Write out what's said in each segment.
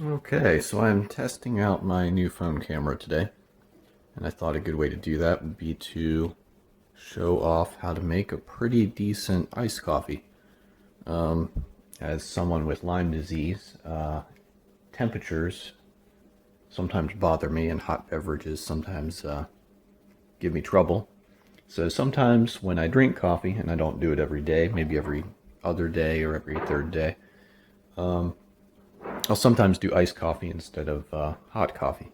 Okay, so I'm testing out my new phone camera today, and I thought a good way to do that would be to show off how to make a pretty decent iced coffee. As someone with Lyme disease, temperatures sometimes bother me, and hot beverages sometimes give me trouble. So sometimes when I drink coffee, and I don't do it every day, maybe every other day or every third day, I'll sometimes do iced coffee instead of hot coffee.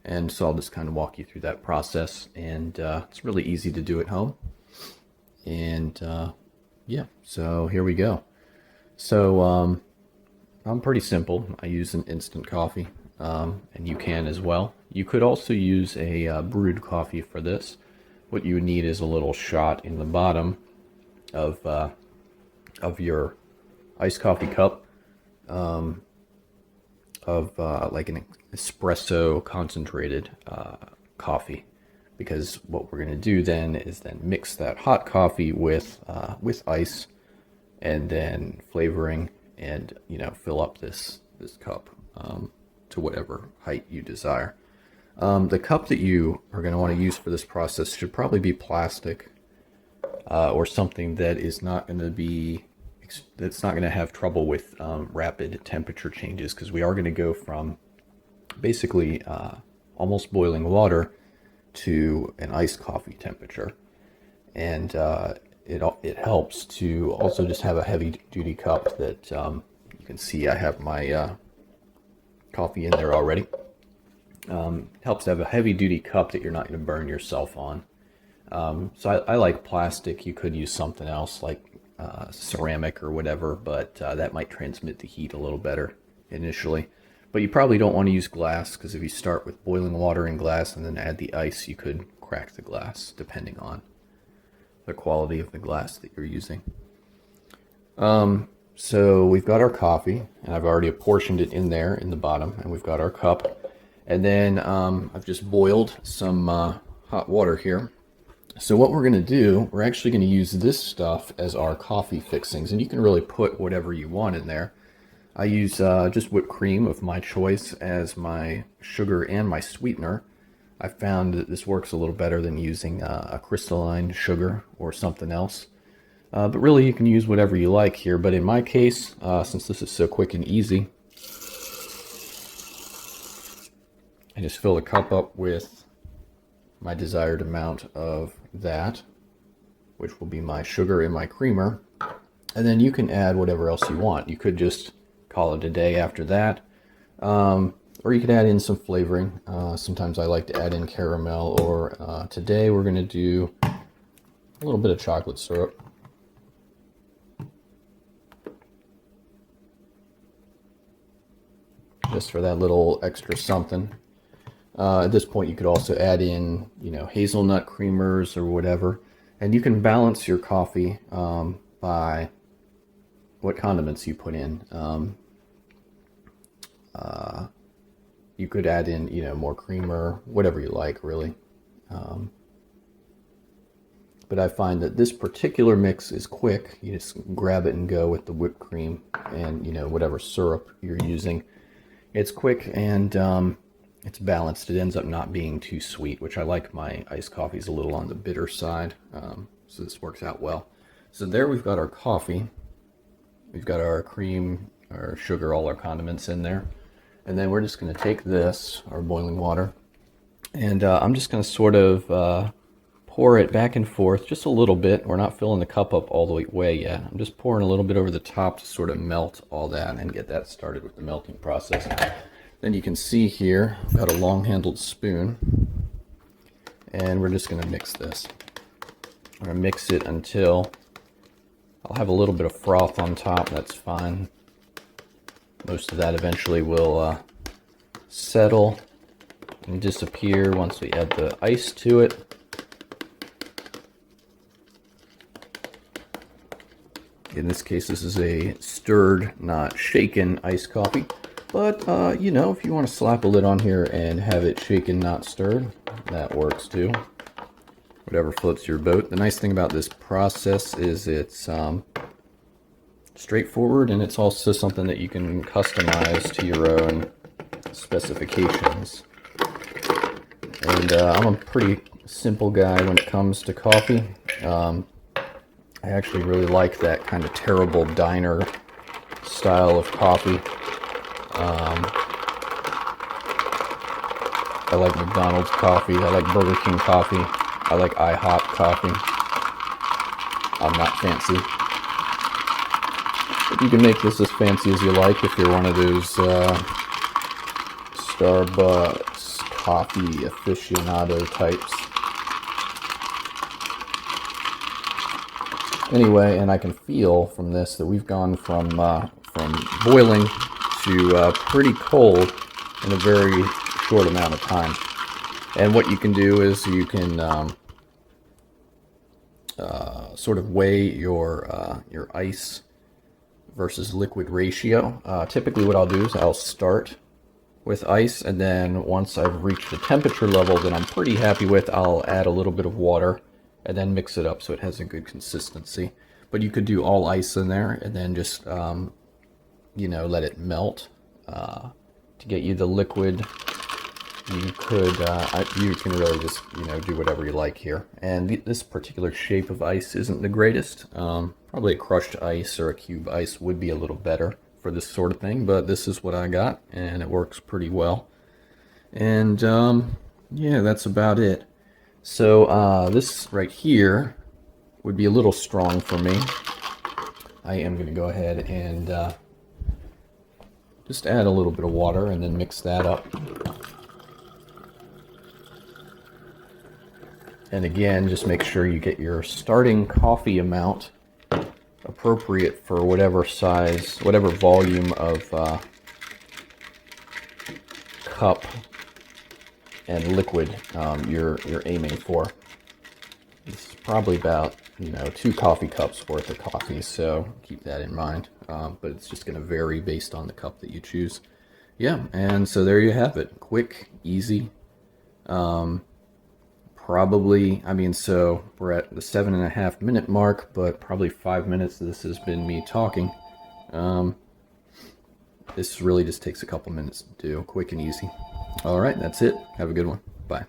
And so I'll just kind of walk you through that process. And it's really easy to do at home. And yeah, so here we go. So I'm pretty simple. I use an instant coffee, and you can as well. You could also use a brewed coffee for this. What you would need is a little shot in the bottom of your iced coffee cup of like an espresso concentrated coffee, because what we're going to do then is then mix that hot coffee with ice, and then flavoring, and fill up this cup to whatever height you desire. The cup that you are going to want to use for this process should probably be plastic, or something that is not going to be that's not going to have trouble with rapid temperature changes, because we are going to go from basically almost boiling water to an iced coffee temperature. And it helps to also just have a heavy duty cup that you can see I have my coffee in there already. Helps to have a heavy duty cup that you're not going to burn yourself on. So I like plastic. You could use something else like ceramic or whatever, but that might transmit the heat a little better initially. But you probably don't want to use glass, because if you start with boiling water in glass and then add the ice, you could crack the glass depending on the quality of the glass that you're using. So we've got our coffee, and I've already apportioned it in there in the bottom, and we've got our cup. And then I've just boiled some hot water here. So what we're going to do, we're actually going to use this stuff as our coffee fixings, and you can really put whatever you want in there. I use just whipped cream of my choice as my sugar and my sweetener. I found that this works a little better than using a crystalline sugar or something else. But really, you can use whatever you like here. But in my case, since this is so quick and easy, I just fill the cup up with my desired amount of that, which will be my sugar and my creamer. And then you can add whatever else you want. You could just call it a day after that. Or you could add in some flavoring. Sometimes I like to add in caramel, or today we're going to do a little bit of chocolate syrup. Just for that little extra something. At this point, you could also add in, hazelnut creamers or whatever. And you can balance your coffee by what condiments you put in. You could add in, more creamer, whatever you like, really. But I find that this particular mix is quick. You just grab it and go with the whipped cream and, whatever syrup you're using. It's quick, and it's balanced. It ends up not being too sweet, which I like. My iced coffee's a little on the bitter side, so this works out well. So there we've got our coffee. We've got our cream, our sugar, all our condiments in there. And then we're just going to take this, our boiling water, and I'm just going to sort of pour it back and forth just a little bit. We're not filling the cup up all the way yet. I'm just pouring a little bit over the top to sort of melt all that and get that started with the melting process. Then you can see here, I've got a long-handled spoon, and we're just going to mix this. I'm going to mix it until I'll have a little bit of froth on top. That's fine. Most of that eventually will settle and disappear once we add the ice to it. In this case, this is a stirred, not shaken iced coffee. But, if you want to slap a lid on here and have it shaken, not stirred, that works too. Whatever floats your boat. The nice thing about this process is it's straightforward, and it's also something that you can customize to your own specifications. And I'm a pretty simple guy when it comes to coffee. I actually really like that kind of terrible diner style of coffee. I like McDonald's coffee. I like Burger King coffee. I like IHOP coffee. I'm not fancy. But you can make this as fancy as you like if you're one of those Starbucks coffee aficionado types. Anyway, and I can feel from this that we've gone from boiling to pretty cold in a very short amount of time. And what you can do is you can sort of weigh your ice versus liquid ratio. Typically what I'll do is I'll start with ice, and then once I've reached a temperature level that I'm pretty happy with, I'll add a little bit of water and then mix it up so it has a good consistency. But you could do all ice in there and then just let it melt to get you the liquid. You could you can really just do whatever you like here. And this particular shape of ice isn't the greatest. Probably a crushed ice or a cube ice would be a little better for this sort of thing, but this is what I got and it works pretty well. And yeah, that's about it. So this right here would be a little strong for me. I am going to go ahead and just add a little bit of water and then mix that up. And again, just make sure you get your starting coffee amount appropriate for whatever size, whatever volume of cup and liquid you're aiming for. This is probably about 2 coffee cups worth of coffee, so keep that in mind. But it's just going to vary based on the cup that you choose. Yeah, and so there you have it. Quick, easy. Probably, so we're at the 7.5 minute mark, but probably 5 minutes this has been me talking. This really just takes a couple minutes to do, quick and easy. All right, that's it. Have a good one. Bye.